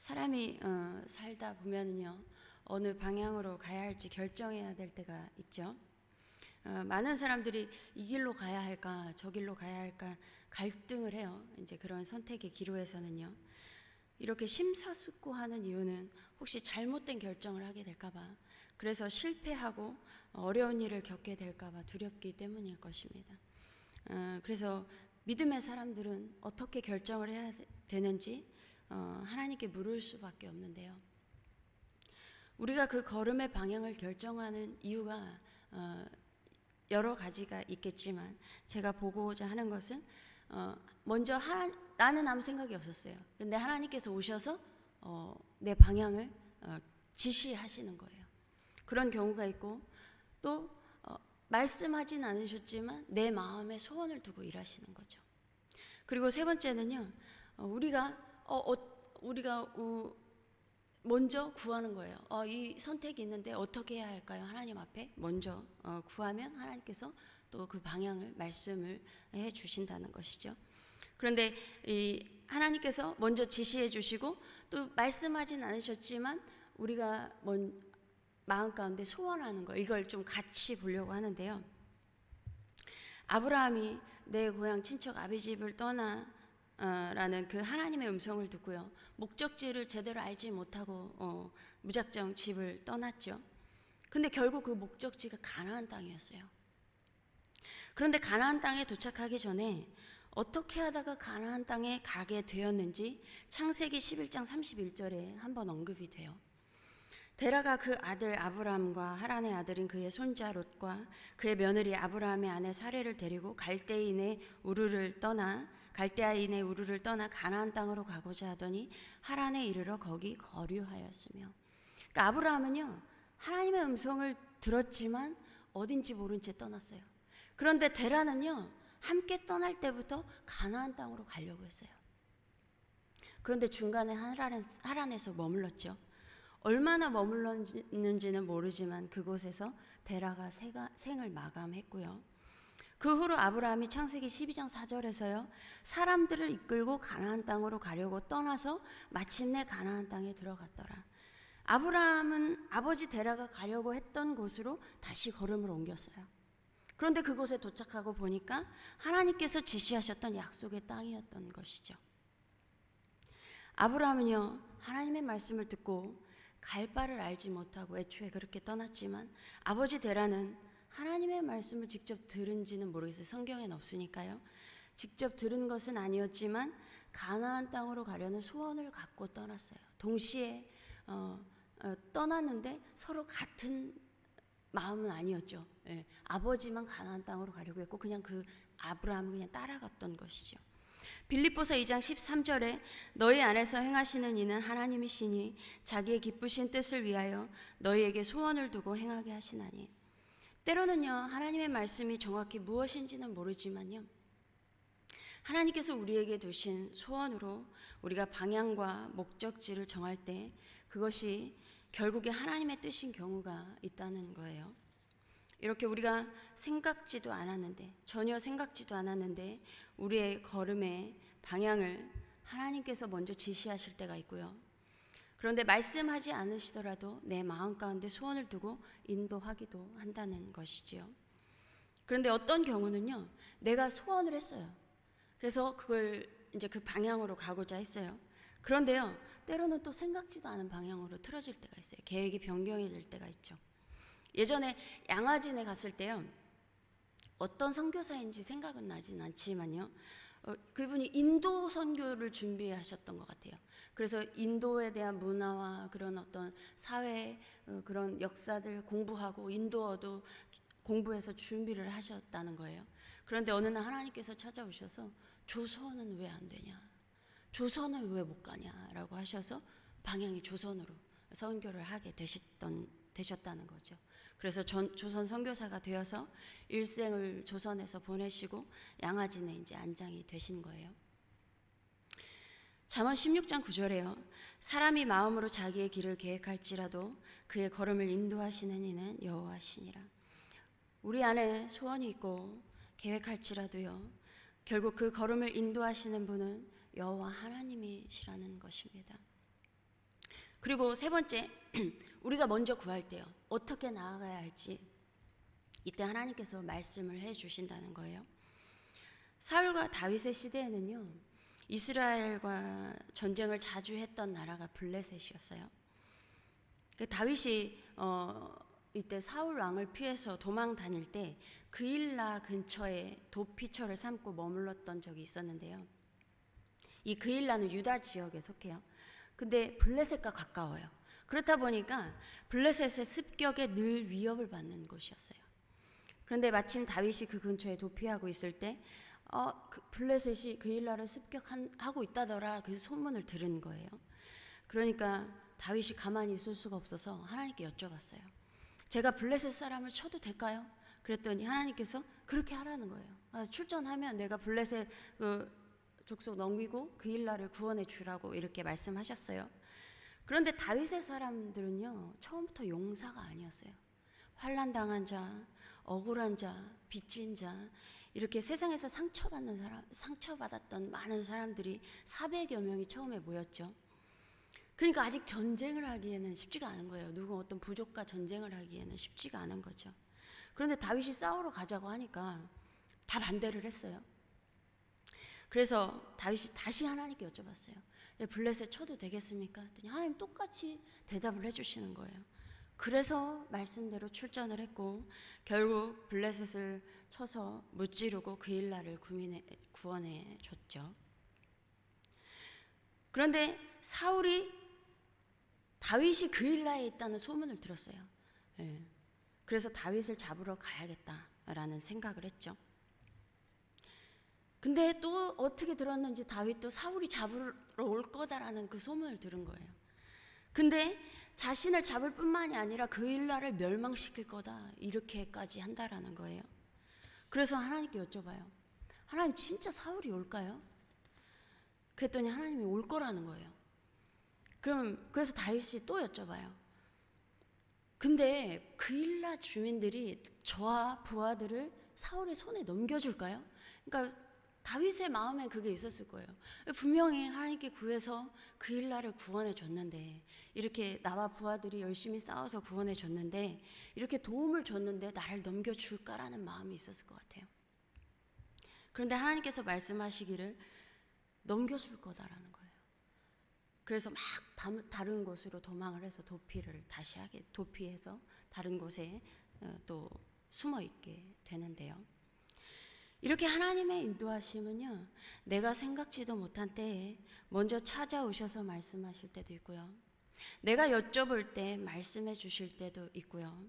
사람이 살다 보면은요, 어느 방향으로 가야 할지 결정해야 될 때가 있죠. 많은 사람들이 이 길로 가야 할까, 저 길로 가야 할까 갈등을 해요. 이제 그런 선택의 기로에서는요. 이렇게 심사숙고하는 이유는 혹시 잘못된 결정을 하게 될까봐, 그래서 실패하고 어려운 일을 겪게 될까봐 두렵기 때문일 것입니다. 그래서 믿음의 사람들은 어떻게 결정을 해야 되는지 하나님께 물을 수밖에 없는데요. 우리가 그 걸음의 방향을 결정하는 이유가 여러 가지가 있겠지만, 제가 보고자 하는 것은 먼저 나는 아무 생각이 없었어요. 근데 하나님께서 오셔서 내 방향을 지시하시는 거예요. 그런 경우가 있고, 또 말씀하진 않으셨지만 내 마음에 소원을 두고 일하시는 거죠. 그리고 세 번째는요, 우리가 먼저 구하는 거예요. 이 선택이 있는데 어떻게 해야 할까요? 하나님 앞에 먼저 구하면 하나님께서 또 그 방향을 말씀을 해 주신다는 것이죠. 그런데 이 하나님께서 먼저 지시해 주시고 또 말씀하진 않으셨지만 우리가 마음 가운데 소원하는 거, 이걸 좀 같이 보려고 하는데요. 아브라함이 내 고향 친척 아비 집을 라는 그 하나님의 음성을 듣고요, 목적지를 제대로 알지 못하고 무작정 집을 떠났죠. 근데 결국 그 목적지가 가나안 땅이었어요. 그런데 가나안 땅에 도착하기 전에 어떻게 하다가 가나안 땅에 가게 되었는지 창세기 11장 31절에 한번 언급이 돼요. 데라가 그 아들 아브람과 하란의 아들인 그의 손자 롯과 그의 며느리 아브라함의 아내 사레를 데리고 갈대아인의 우르를 떠나 가나안 땅으로 가고자 하더니 하란에 이르러 거기 거류하였으며. 그러니까 아브라함은요, 하나님의 음성을 들었지만 어딘지 모른 채 떠났어요. 그런데 데라는요, 함께 떠날 때부터 가나안 땅으로 가려고 했어요. 그런데 중간에 하란에서 머물렀죠. 얼마나 머물렀는지는 모르지만 그곳에서 데라가 생을 마감했고요. 그 후로 아브라함이 창세기 12장 4절에서요, 사람들을 이끌고 가나안 땅으로 가려고 떠나서 마침내 가나안 땅에 들어갔더라. 아브라함은 아버지 데라가 가려고 했던 곳으로 다시 걸음을 옮겼어요. 그런데 그곳에 도착하고 보니까 하나님께서 지시하셨던 약속의 땅이었던 것이죠. 아브라함은요, 하나님의 말씀을 듣고 갈 바를 알지 못하고 애초에 그렇게 떠났지만, 아버지 데라는 하나님의 말씀을 직접 들은지는 모르겠어요. 성경에는 없으니까요. 직접 들은 것은 아니었지만 가나안 땅으로 가려는 소원을 갖고 떠났어요. 동시에 떠났는데 서로 같은 마음은 아니었죠. 예, 아버지만 가나안 땅으로 가려고 했고 그냥 그 아브라함은 그냥 따라갔던 것이죠. 빌립보서 2장 13절에 너희 안에서 행하시는 이는 하나님이시니 자기의 기쁘신 뜻을 위하여 너희에게 소원을 두고 행하게 하시나니. 때로는요, 하나님의 말씀이 정확히 무엇인지는 모르지만요, 하나님께서 우리에게 두신 소원으로 우리가 방향과 목적지를 정할 때 그것이 결국에 하나님의 뜻인 경우가 있다는 거예요. 이렇게 우리가 전혀 생각지도 않았는데 우리의 걸음의 방향을 하나님께서 먼저 지시하실 때가 있고요. 그런데 말씀하지 않으시더라도 내 마음 가운데 소원을 두고 인도하기도 한다는 것이지요. 그런데 어떤 경우는요, 내가 소원을 했어요. 그래서 그걸 이제 그 방향으로 가고자 했어요. 그런데요, 때로는 또 생각지도 않은 방향으로 틀어질 때가 있어요. 계획이 변경이 될 때가 있죠. 예전에 양화진에 갔을 때요, 어떤 선교사인지 생각은 나진 않지만요, 그분이 인도 선교를 준비하셨던 것 같아요. 그래서 인도에 대한 문화와 그런 어떤 사회, 그런 역사들 공부하고 인도어도 공부해서 준비를 하셨다는 거예요. 그런데 어느 날 하나님께서 찾아오셔서 조선은 왜 안 되냐, 조선은 왜 못 가냐라고 하셔서 방향이 조선으로 선교를 하게 되셨다는 거죠. 그래서 조선 선교사가 되어서 일생을 조선에서 보내시고 양화진에 이제 안장이 되신 거예요. 잠언 16장 9절에요. 사람이 마음으로 자기의 길을 계획할지라도 그의 걸음을 인도하시는 이는 여호와시니라. 우리 안에 소원이 있고 계획할지라도요, 결국 그 걸음을 인도하시는 분은 여호와 하나님이시라는 것입니다. 그리고 세 번째, 우리가 먼저 구할 때요. 어떻게 나아가야 할지 이때 하나님께서 말씀을 해 주신다는 거예요. 사울과 다윗의 시대에는요, 이스라엘과 전쟁을 자주 했던 나라가 블레셋이었어요. 그 다윗이 이때 사울 왕을 피해서 도망 다닐 때 그일라 근처에 도피처를 삼고 머물렀던 적이 있었는데요. 이 그일라는 유다 지역에 속해요. 근데 블레셋과 가까워요. 그렇다 보니까 블레셋의 습격에 늘 위협을 받는 곳이었어요. 그런데 마침 다윗이 그 근처에 도피하고 있을 때 그 블레셋이 그일라를 습격하고 있다더라. 그래서 소문을 들은 거예요. 그러니까 다윗이 가만히 있을 수가 없어서 하나님께 여쭤봤어요. 제가 블레셋 사람을 쳐도 될까요? 그랬더니 하나님께서 그렇게 하라는 거예요. 출전하면 내가 블레셋 족속 넘기고 그일라를 구원해 주라고 이렇게 말씀하셨어요. 그런데 다윗의 사람들은요, 처음부터 용사가 아니었어요. 환난 당한 자, 억울한 자, 빚진 자, 이렇게 세상에서 상처받았던 많은 사람들이 400여 명이 처음에 모였죠. 그러니까 아직 전쟁을 하기에는 쉽지가 않은 거예요. 누구 어떤 부족과 전쟁을 하기에는 쉽지가 않은 거죠. 그런데 다윗이 싸우러 가자고 하니까 다 반대를 했어요. 그래서 다윗이 다시 하나님께 여쭤봤어요. 블레셋 쳐도 되겠습니까? 했더니 하나님 똑같이 대답을 해주시는 거예요. 그래서 말씀대로 출전을 했고 결국 블레셋을 쳐서 무찌르고 그일라를 구원해 줬죠. 그런데 사울이 다윗이 그일라에 있다는 소문을 들었어요. 그래서 다윗을 잡으러 가야겠다라는 생각을 했죠. 근데 또 어떻게 들었는지 다윗도 사울이 잡으러 올 거다라는 그 소문을 들은 거예요. 근데 자신을 잡을 뿐만이 아니라 그일라를 멸망시킬 거다 이렇게까지 한다라는 거예요. 그래서 하나님께 여쭤봐요. 하나님 진짜 사울이 올까요? 그랬더니 하나님이 올 거라는 거예요. 그래서 다윗이 또 여쭤봐요. 근데 그일라 주민들이 저와 부하들을 사울의 손에 넘겨줄까요? 그러니까 다윗의 마음에 그게 있었을 거예요. 분명히 하나님께 구해서 그일라를 구원해 줬는데, 이렇게 나와 부하들이 열심히 싸워서 구원해 줬는데, 이렇게 도움을 줬는데 나를 넘겨줄까라는 마음이 있었을 것 같아요. 그런데 하나님께서 말씀하시기를 넘겨줄 거다라는 거예요. 그래서 막 다른 곳으로 도망을 해서 도피해서 다른 곳에 또 숨어 있게 되는데요. 이렇게 하나님의 인도하심은요, 내가 생각지도 못한 때에 먼저 찾아오셔서 말씀하실 때도 있고요, 내가 여쭤볼 때 말씀해 주실 때도 있고요,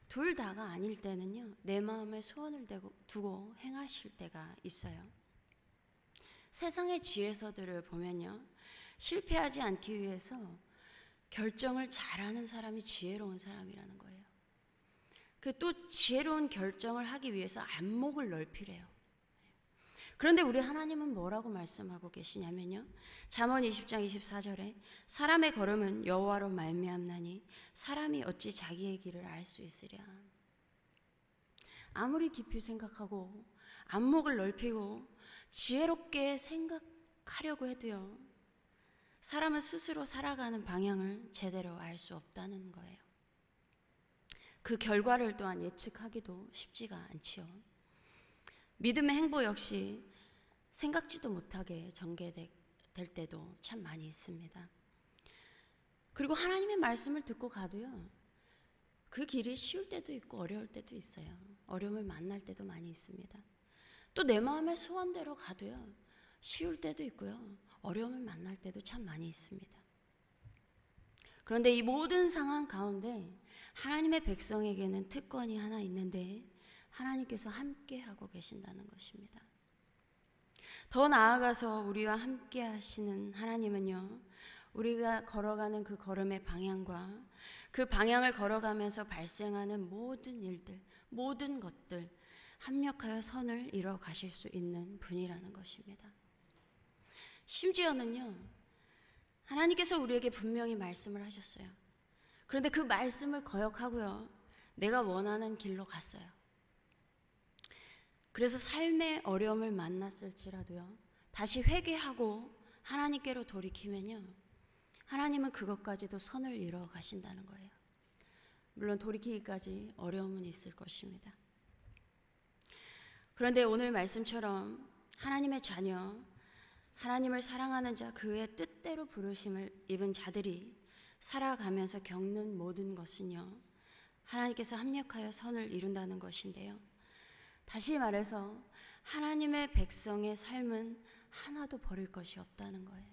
둘 다가 아닐 때는요, 내 마음에 소원을 두고 행하실 때가 있어요. 세상의 지혜서들을 보면요, 실패하지 않기 위해서 결정을 잘하는 사람이 지혜로운 사람이라는 거예요. 또 지혜로운 결정을 하기 위해서 안목을 넓히래요. 그런데 우리 하나님은 뭐라고 말씀하고 계시냐면요, 잠언 20장 24절에 사람의 걸음은 여호와로 말미암나니 사람이 어찌 자기의 길을 알 수 있으랴. 아무리 깊이 생각하고 안목을 넓히고 지혜롭게 생각하려고 해도요, 사람은 스스로 살아가는 방향을 제대로 알 수 없다는 거예요. 그 결과를 또한 예측하기도 쉽지가 않지요. 믿음의 행보 역시 생각지도 못하게 전개될 때도 참 많이 있습니다. 그리고 하나님의 말씀을 듣고 가도요, 그 길이 쉬울 때도 있고 어려울 때도 있어요. 어려움을 만날 때도 많이 있습니다. 또 내 마음의 소원대로 가도요, 쉬울 때도 있고요, 어려움을 만날 때도 참 많이 있습니다. 그런데 이 모든 상황 가운데 하나님의 백성에게는 특권이 하나 있는데, 하나님께서 함께 하고 계신다는 것입니다. 더 나아가서 우리와 함께 하시는 하나님은요, 우리가 걸어가는 그 걸음의 방향과 그 방향을 걸어가면서 발생하는 모든 일들, 모든 것들 합력하여 선을 이뤄 가실 수 있는 분이라는 것입니다. 심지어는요, 하나님께서 우리에게 분명히 말씀을 하셨어요. 그런데 그 말씀을 거역하고요, 내가 원하는 길로 갔어요. 그래서 삶의 어려움을 만났을지라도요, 다시 회개하고 하나님께로 돌이키면요, 하나님은 그것까지도 선을 이루어 가신다는 거예요. 물론 돌이키기까지 어려움은 있을 것입니다. 그런데 오늘 말씀처럼 하나님의 자녀, 하나님을 사랑하는 자, 그의 뜻대로 부르심을 입은 자들이 살아가면서 겪는 모든 것은요, 하나님께서 합력하여 선을 이룬다는 것인데요. 다시 말해서 하나님의 백성의 삶은 하나도 버릴 것이 없다는 거예요.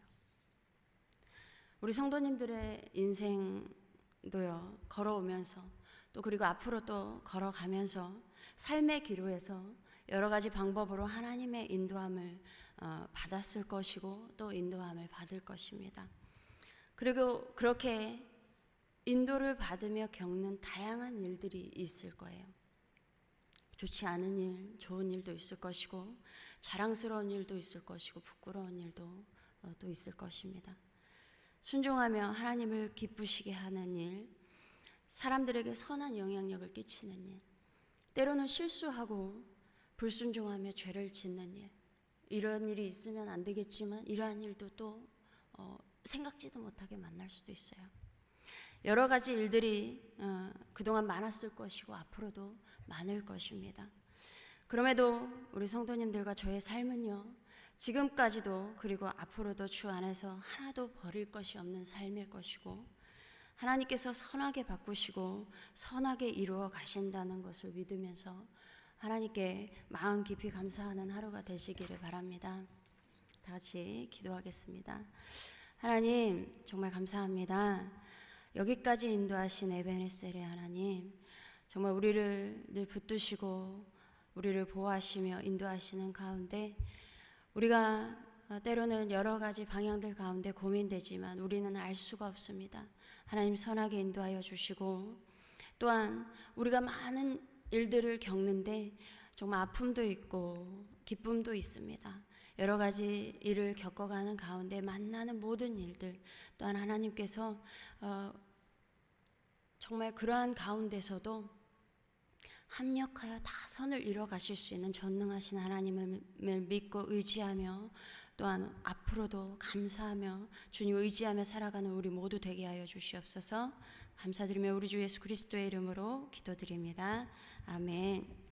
우리 성도님들의 인생도요, 걸어오면서 또 그리고 앞으로 또 걸어가면서 삶의 기로에서 여러 가지 방법으로 하나님의 인도함을 받았을 것이고 또 인도함을 받을 것입니다. 그리고 그렇게 인도를 받으며 겪는 다양한 일들이 있을 거예요. 좋지 않은 일, 좋은 일도 있을 것이고 자랑스러운 일도 있을 것이고 부끄러운 일도 또 있을 것입니다. 순종하며 하나님을 기쁘시게 하는 일, 사람들에게 선한 영향력을 끼치는 일, 때로는 실수하고 불순종하며 죄를 짓는 일, 이런 일이 있으면 안 되겠지만 이러한 일도 또 생각지도 못하게 만날 수도 있어요. 여러 가지 일들이 그동안 많았을 것이고 앞으로도 많을 것입니다. 그럼에도 우리 성도님들과 저의 삶은요, 지금까지도 그리고 앞으로도 주 안에서 하나도 버릴 것이 없는 삶일 것이고 하나님께서 선하게 바꾸시고 선하게 이루어 가신다는 것을 믿으면서 하나님께 마음 깊이 감사하는 하루가 되시기를 바랍니다. 다 같이 기도하겠습니다. 하나님, 정말 감사합니다. 여기까지 인도하신 에베네셀의 하나님, 정말 우리를 늘 붙드시고 우리를 보호하시며 인도하시는 가운데 우리가 때로는 여러 가지 방향들 가운데 고민되지만 우리는 알 수가 없습니다. 하나님 선하게 인도하여 주시고 또한 우리가 많은 일들을 겪는데 정말 아픔도 있고 기쁨도 있습니다. 여러 가지 일을 겪어가는 가운데 만나는 모든 일들 또한 하나님께서 정말 그러한 가운데서도 합력하여 다 선을 이뤄 가실 수 있는 전능하신 하나님을 믿고 의지하며 또한 앞으로도 감사하며 주님 의지하며 살아가는 우리 모두 되게 하여 주시옵소서. 감사드리며 우리 주 예수 그리스도의 이름으로 기도드립니다. 아멘.